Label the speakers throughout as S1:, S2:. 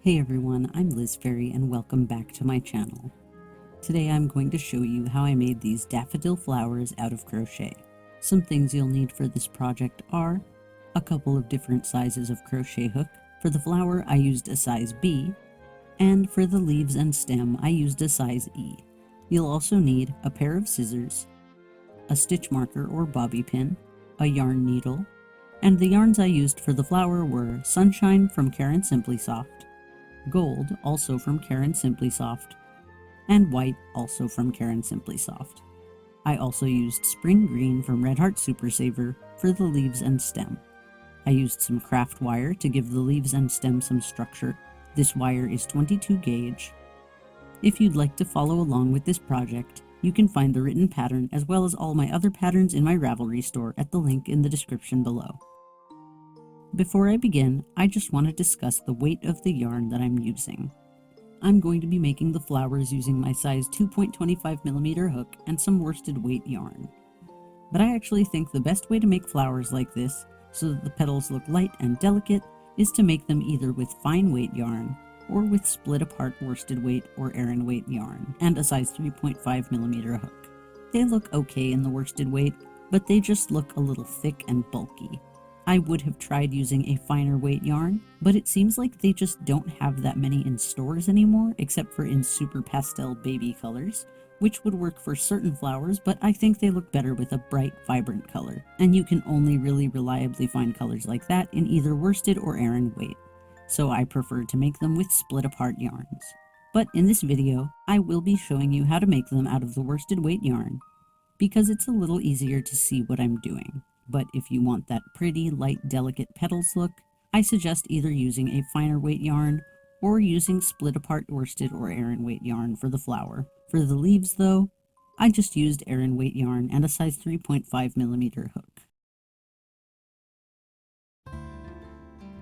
S1: Hey everyone, I'm Liz Fairy and welcome back to my channel. Today I'm going to show you how I made these daffodil flowers out of crochet. Some things you'll need for this project are a couple of different sizes of crochet hook. For the flower I used a size B, and for the leaves and stem I used a size E. You'll also need a pair of scissors, a stitch marker or bobby pin, a yarn needle, and the yarns I used for the flower were Sunshine from Karen Simply Soft, Gold, also from Karen Simply Soft, and White, also from Karen Simply Soft. I also used Spring Green from Red Heart Super Saver for the leaves and stem. I used some craft wire to give the leaves and stem some structure. This wire is 22 gauge. If you'd like to follow along with this project, you can find the written pattern as well as all my other patterns in my Ravelry store at the link in the description below. Before I begin, I just want to discuss the weight of the yarn that I'm using. I'm going to be making the flowers using my size 2.25mm hook and some worsted weight yarn. But I actually think the best way to make flowers like this, so that the petals look light and delicate, is to make them either with fine weight yarn or with split apart worsted weight or Aran weight yarn and a size 3.5mm hook. They look okay in the worsted weight, but they just look a little thick and bulky. I would have tried using a finer weight yarn, but it seems like they just don't have that many in stores anymore, except for in super pastel baby colors, which would work for certain flowers, but I think they look better with a bright, vibrant color. And you can only really reliably find colors like that in either worsted or Aran weight, so I prefer to make them with split apart yarns. But in this video, I will be showing you how to make them out of the worsted weight yarn, because it's a little easier to see what I'm doing. But if you want that pretty, light, delicate petals look, I suggest either using a finer weight yarn or using split apart worsted or Aran weight yarn for the flower. For the leaves though, I just used Aran weight yarn and a size 3.5mm hook.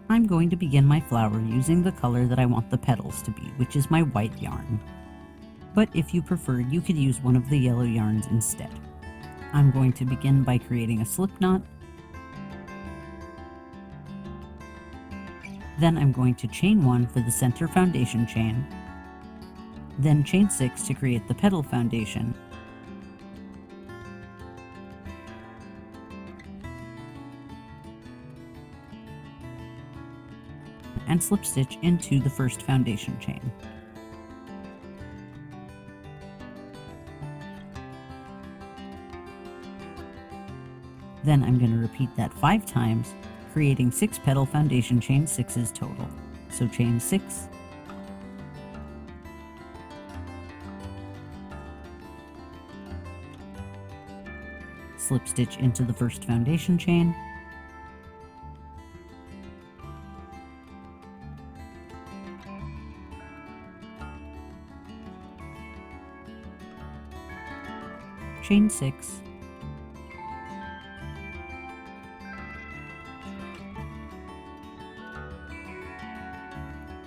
S1: I'm going to begin my flower using the color that I want the petals to be, which is my white yarn. But if you prefer, you could use one of the yellow yarns instead. I'm going to begin by creating a slip knot. Then I'm going to chain 1 for the center foundation chain, then chain 6 to create the petal foundation, and slip stitch into the first foundation chain. Then I'm going to repeat that 5 times, creating 6 petal foundation chain 6s total. So chain 6, slip stitch into the first foundation chain, chain 6,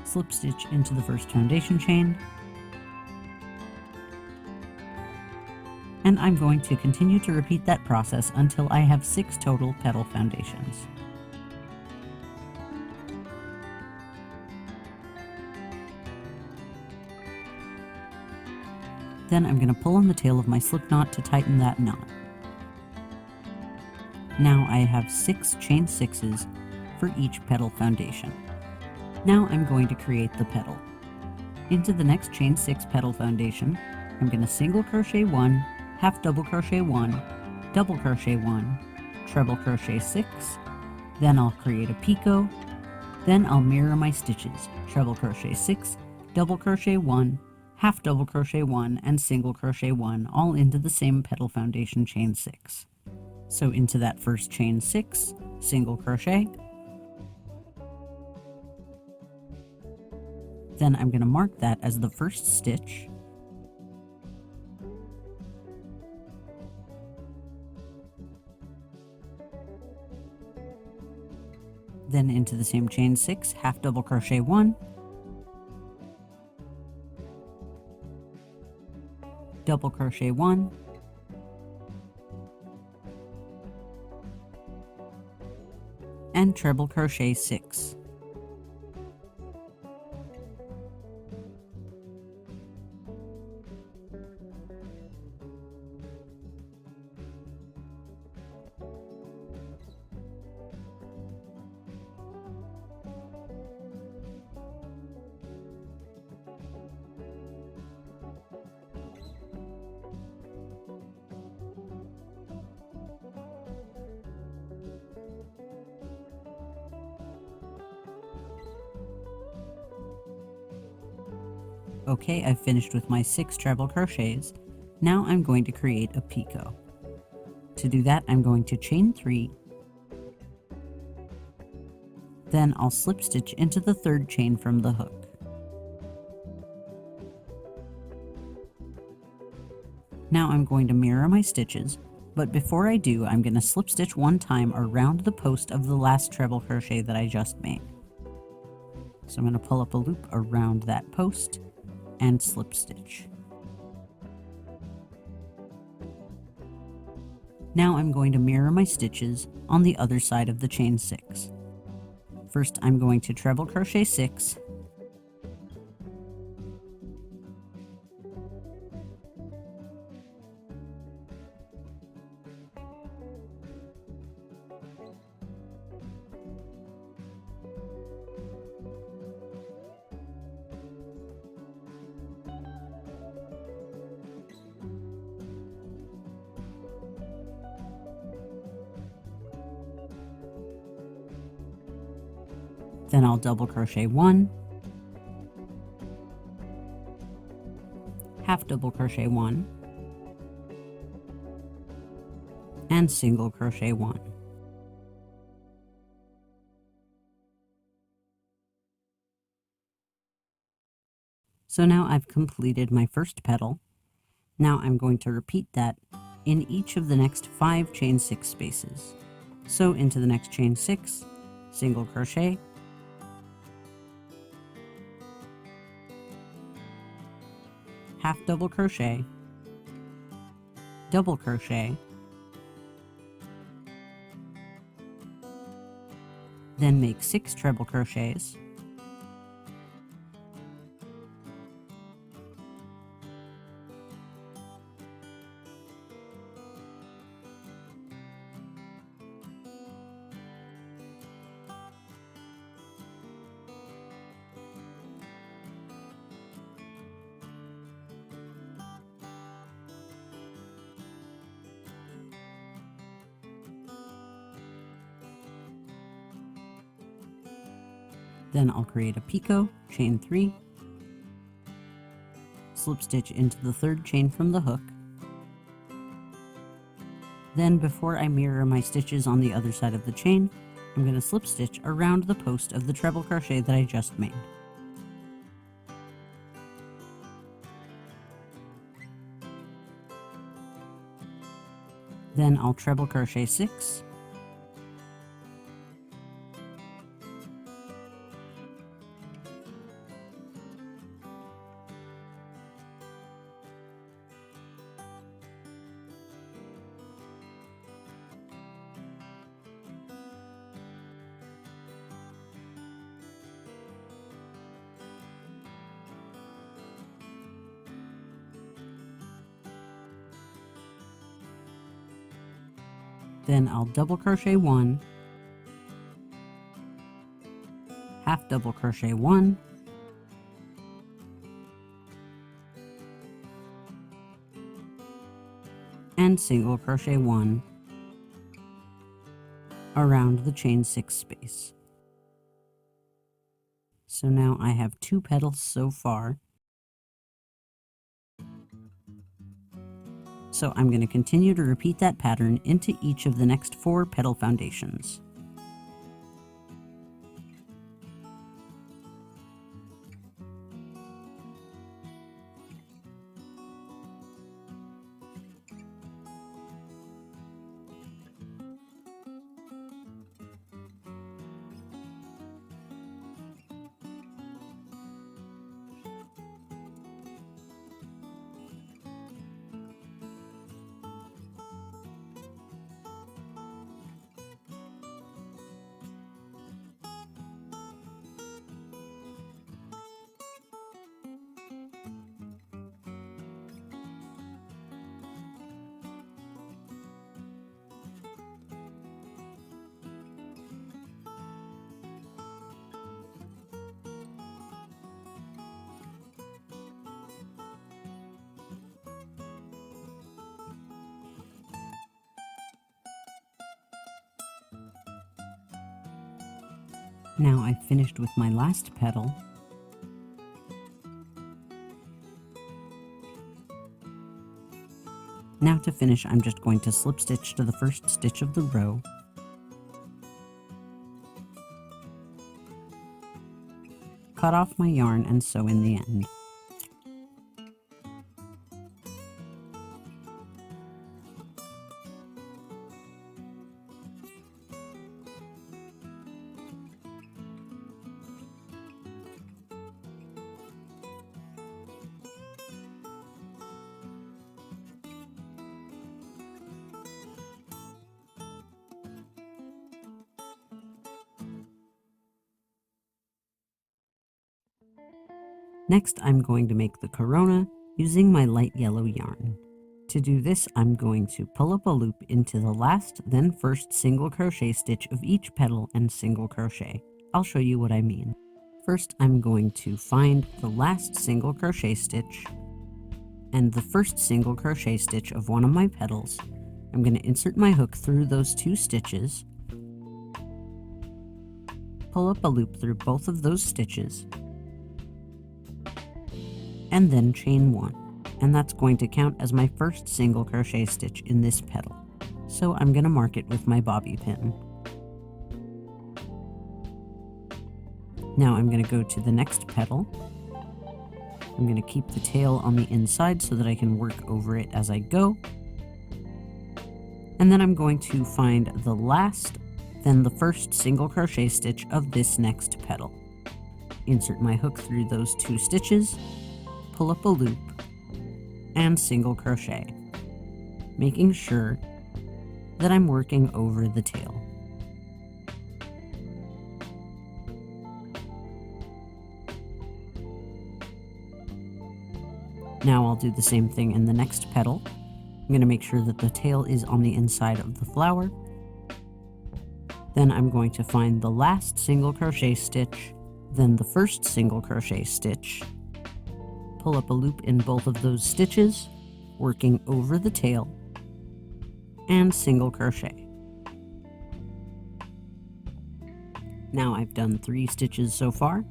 S1: slip stitch into the first foundation chain, and I'm going to continue to repeat that process until I have 6 total petal foundations. Then I'm going to pull on the tail of my slip knot to tighten that knot. Now I have 6 chain 6s for each petal foundation. Now I'm going to create the petal. Into the next chain 6 petal foundation, I'm going to single crochet 1, half double crochet 1, double crochet 1, treble crochet 6, then I'll create a picot, then I'll mirror my stitches, treble crochet 6, double crochet 1, half double crochet 1, and single crochet 1, all into the same petal foundation chain 6. So into that first chain 6, single crochet, then I'm going to mark that as the first stitch, then into the same chain 6, half double crochet 1, double crochet 1, and treble crochet 6. Okay, I've finished with my 6 treble crochets. Now I'm going to create a picot. To do that, I'm going to chain 3, then I'll slip stitch into the 3rd chain from the hook. Now I'm going to mirror my stitches, but before I do, I'm going to slip stitch one time around the post of the last treble crochet that I just made. So I'm going to pull up a loop around that post and slip stitch. Now I'm going to mirror my stitches on the other side of the chain 6. First, I'm going to treble crochet 6, then I'll double crochet 1, half double crochet 1, and single crochet 1. So now I've completed my first petal. Now I'm going to repeat that in each of the next 5 chain 6 spaces. So into the next chain 6, single crochet, half double crochet, double crochet, then make 6 treble crochets, then I'll create a picot, chain 3, slip stitch into the 3rd chain from the hook. Then before I mirror my stitches on the other side of the chain, I'm going to slip stitch around the post of the treble crochet that I just made. Then I'll treble crochet 6, then I'll double crochet 1, half double crochet 1, and single crochet 1 around the chain 6 space. So now I have 2 petals so far. So I'm going to continue to repeat that pattern into each of the next 4 petal foundations. Now I've finished with my last petal. Now to finish, I'm just going to slip stitch to the first stitch of the row, cut off my yarn and sew in the end. Next, I'm going to make the corona using my light yellow yarn. To do this, I'm going to pull up a loop into the last, then first single crochet stitch of each petal and single crochet. I'll show you what I mean. First, I'm going to find the last single crochet stitch and the first single crochet stitch of one of my petals. I'm going to insert my hook through those two stitches, pull up a loop through both of those stitches, and then chain one, and that's going to count as my first single crochet stitch in this petal. So I'm going to mark it with my bobby pin. Now I'm going to go to the next petal. I'm going to keep the tail on the inside so that I can work over it as I go. And then I'm going to find the last, then the first single crochet stitch of this next petal. Insert my hook through those two stitches, pull up a loop, and single crochet, making sure that I'm working over the tail. Now I'll do the same thing in the next petal. I'm going to make sure that the tail is on the inside of the flower. Then I'm going to find the last single crochet stitch, then the first single crochet stitch, pull up a loop in both of those stitches, working over the tail, and single crochet. Now I've done 3 stitches so far.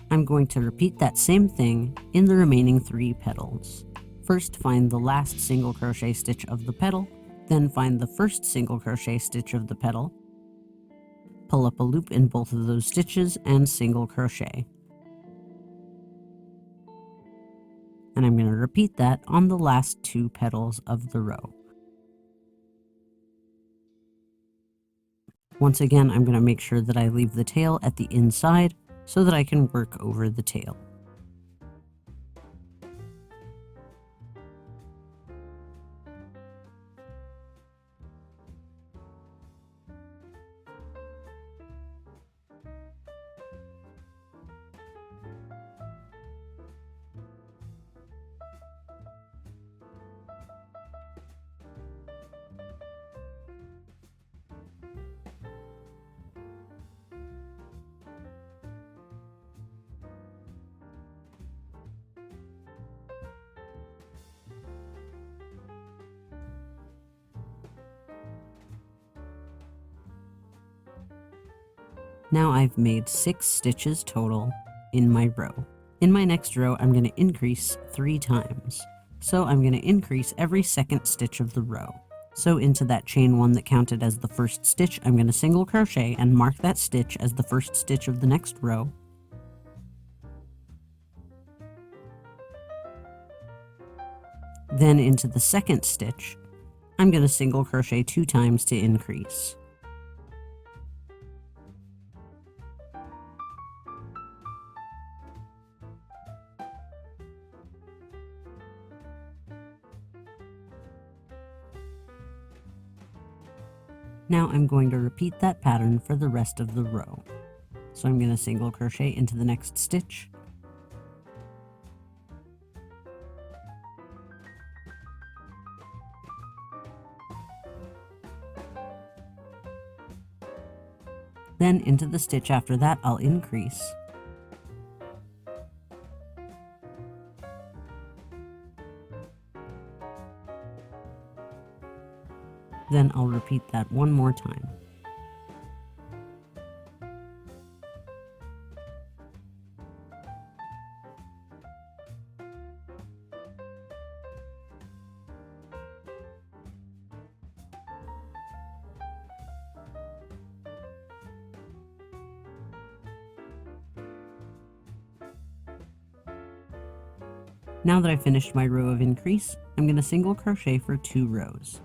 S1: I'm going to repeat that same thing in the remaining 3 petals. First, find the last single crochet stitch of the petal, then find the first single crochet stitch of the petal, pull up a loop in both of those stitches, and single crochet. And I'm going to repeat that on the last 2 petals of the row. Once again, I'm going to make sure that I leave the tail at the inside so that I can work over the tail. Now I've made 6 stitches total in my row. In my next row, I'm going to increase 3 times. So I'm going to increase every second stitch of the row. So into that chain 1 that counted as the first stitch, I'm going to single crochet and mark that stitch as the first stitch of the next row. Then into the second stitch, I'm going to single crochet 2 times to increase. Now I'm going to repeat that pattern for the rest of the row. So I'm going to single crochet into the next stitch, then into the stitch after that I'll increase, then I'll repeat that one more time. Now that I've finished my row of increase, I'm going to single crochet for 2 rows.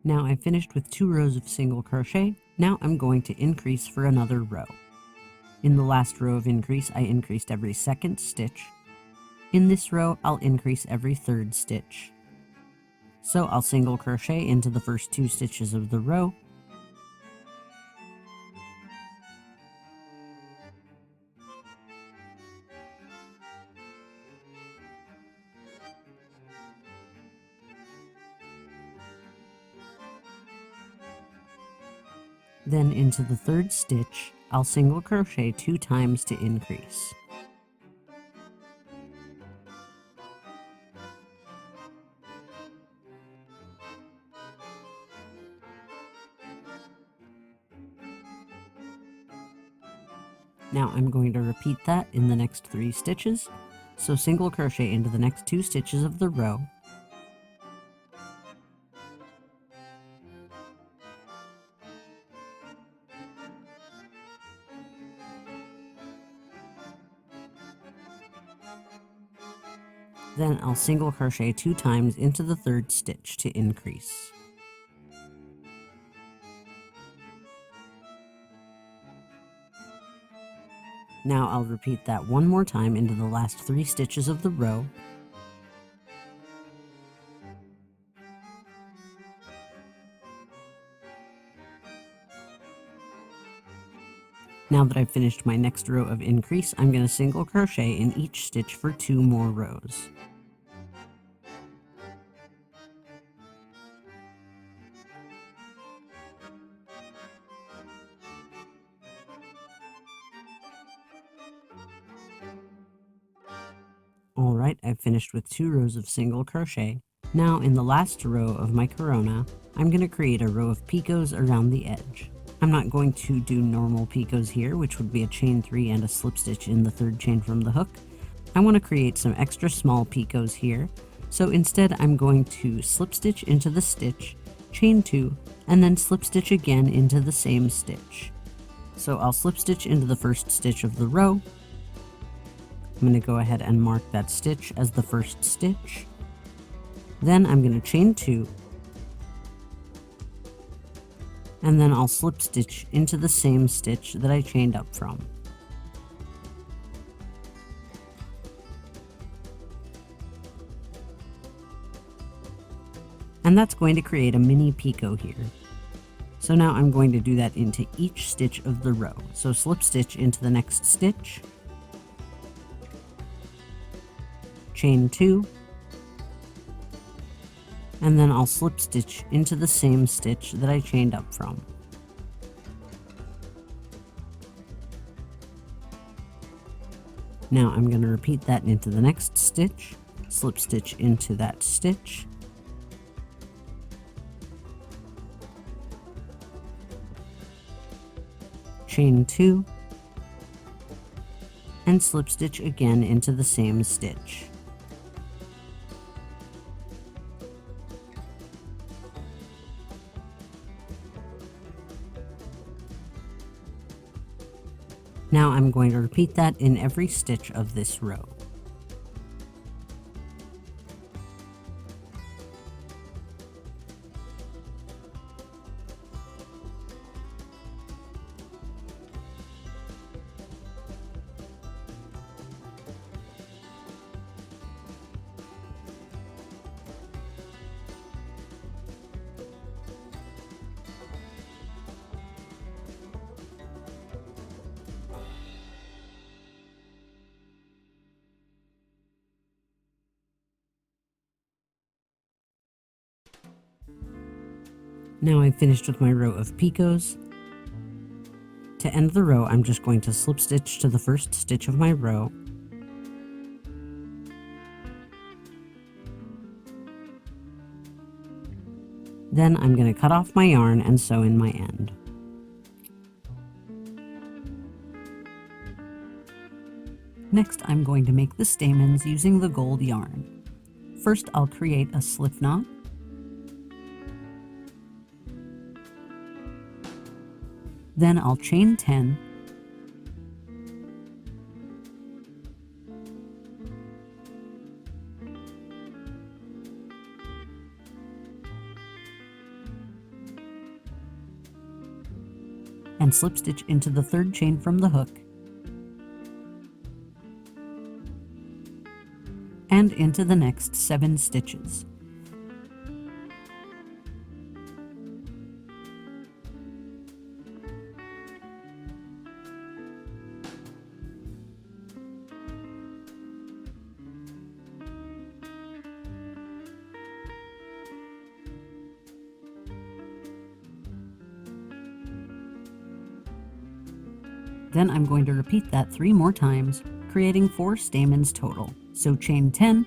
S1: Now I've finished with 2 rows of single crochet. Now I'm going to increase for another row. In the last row of increase, I increased every 2nd stitch. In this row, I'll increase every 3rd stitch. So I'll single crochet into the first 2 stitches of the row. Then into the 3rd stitch, I'll single crochet 2 times to increase. Now I'm going to repeat that in the next 3 stitches. So single crochet into the next 2 stitches of the row. Then I'll single crochet 2 times into the 3rd stitch to increase. Now I'll repeat that one more time into the last 3 stitches of the row. Now that I've finished my next row of increase, I'm going to single crochet in each stitch for 2 more rows. Alright, I've finished with 2 rows of single crochet. Now in the last row of my corona, I'm going to create a row of picots around the edge. I'm not going to do normal picots here, which would be a chain 3 and a slip stitch in the 3rd chain from the hook. I want to create some extra small picots here, so instead I'm going to slip stitch into the stitch, chain 2, and then slip stitch again into the same stitch. So I'll slip stitch into the first stitch of the row. I'm going to go ahead and mark that stitch as the first stitch. Then I'm going to chain 2, and then I'll slip stitch into the same stitch that I chained up from. And that's going to create a mini picot here. So now I'm going to do that into each stitch of the row. So slip stitch into the next stitch, chain 2, and then I'll slip stitch into the same stitch that I chained up from. Now I'm going to repeat that into the next stitch, slip stitch into that stitch, chain 2, and slip stitch again into the same stitch. Now I'm going to repeat that in every stitch of this row. Now I've finished with my row of picots. To end the row, I'm just going to slip stitch to the first stitch of my row. Then I'm going to cut off my yarn and sew in my end. Next, I'm going to make the stamens using the gold yarn. First, I'll create a slip knot. Then I'll chain 10. And slip stitch into the third chain from the hook and into the next 7 stitches. Then I'm going to repeat that 3 more times, creating 4 stamens total. So chain 10,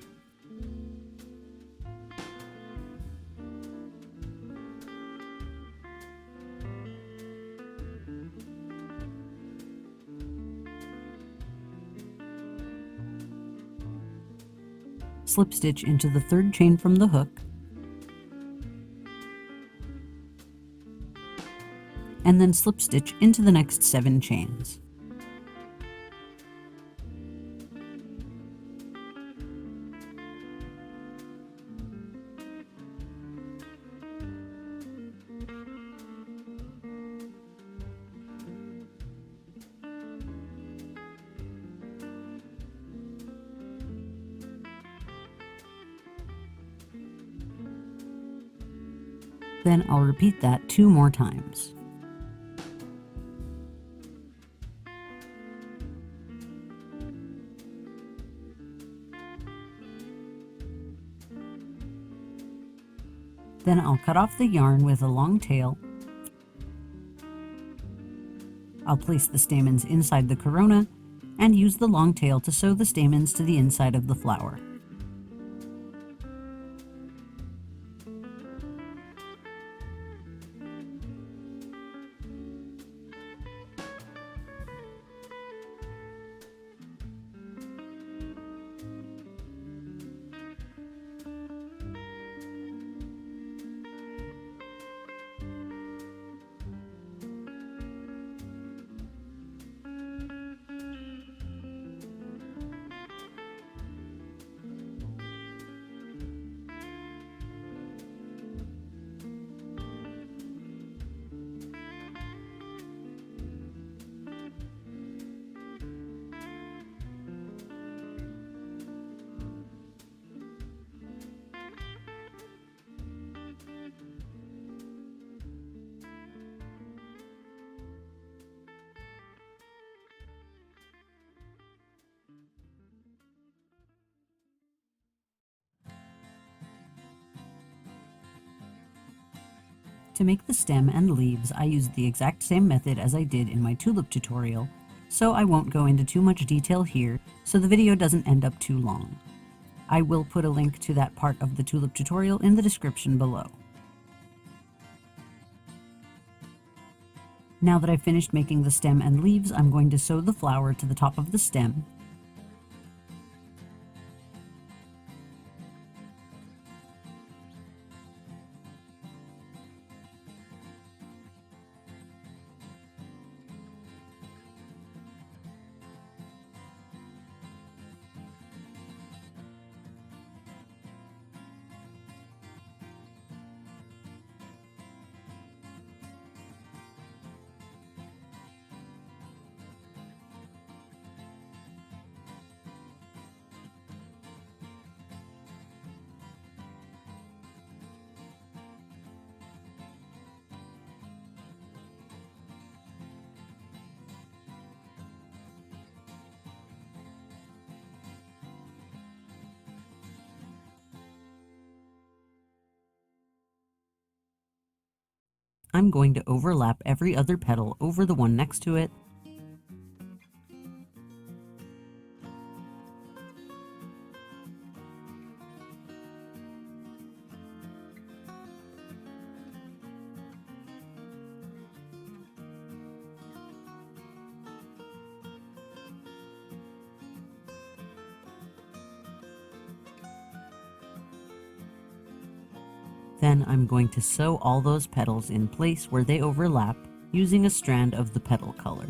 S1: slip stitch into the third chain from the hook, and then slip stitch into the next 7 chains. Then I'll repeat that 2 more times. Then I'll cut off the yarn with a long tail. I'll place the stamens inside the corona and use the long tail to sew the stamens to the inside of the flower. To make the stem and leaves, I used the exact same method as I did in my tulip tutorial, so I won't go into too much detail here, so the video doesn't end up too long. I will put a link to that part of the tulip tutorial in the description below. Now that I've finished making the stem and leaves, I'm going to sew the flower to the top of the stem. I'm going to overlap every other petal over the one next to it. Then I'm going to sew all those petals in place where they overlap using a strand of the petal color.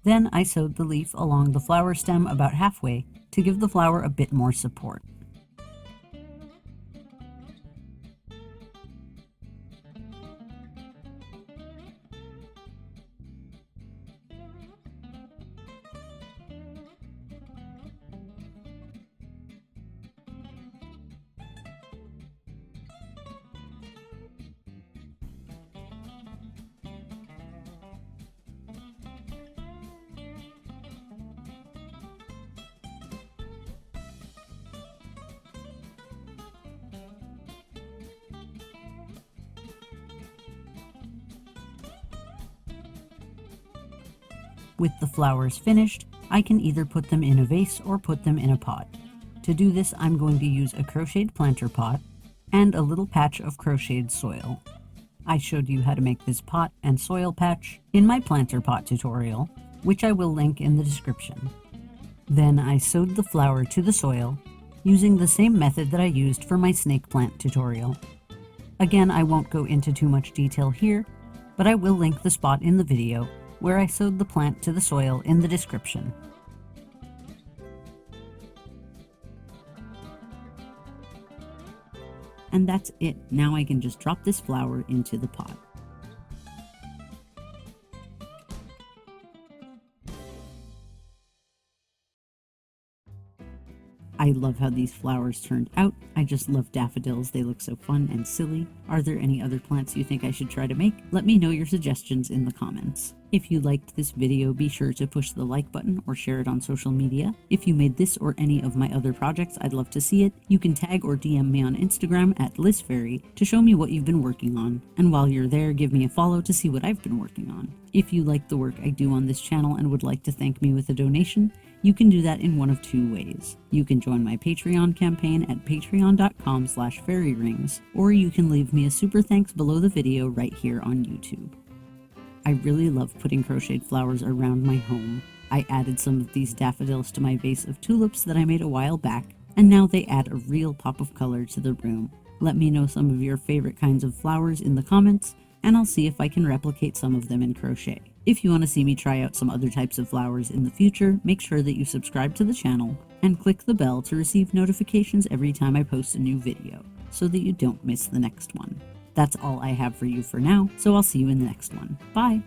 S1: Then I sewed the leaf along the flower stem about halfway to give the flower a bit more support. With the flowers finished, I can either put them in a vase or put them in a pot. To do this, I'm going to use a crocheted planter pot and a little patch of crocheted soil. I showed you how to make this pot and soil patch in my planter pot tutorial, which I will link in the description. Then I sewed the flower to the soil using the same method that I used for my snake plant tutorial. Again, I won't go into too much detail here, but I will link the spot in the video where I sewed the plant to the soil in the description. And that's it. Now I can just drop this flower into the pot. I love how these flowers turned out. I just love daffodils. They look so fun and silly. Are there any other plants you think I should try to make? Let me know your suggestions in the comments. If you liked this video, be sure to push the like button or share it on social media. If you made this or any of my other projects, I'd love to see it. You can tag or DM me on Instagram at LizFairy to show me what you've been working on. And while you're there, give me a follow to see what I've been working on. If you like the work I do on this channel and would like to thank me with a donation, you can do that in one of two ways. You can join my Patreon campaign at patreon.com/fairyrings, or you can leave me a super thanks below the video right here on YouTube. I really love putting crocheted flowers around my home. I added some of these daffodils to my vase of tulips that I made a while back, and now they add a real pop of color to the room. Let me know some of your favorite kinds of flowers in the comments, and I'll see if I can replicate some of them in crochet. If you want to see me try out some other types of flowers in the future, make sure that you subscribe to the channel and click the bell to receive notifications every time I post a new video, so that you don't miss the next one. That's all I have for you for now, so I'll see you in the next one. Bye!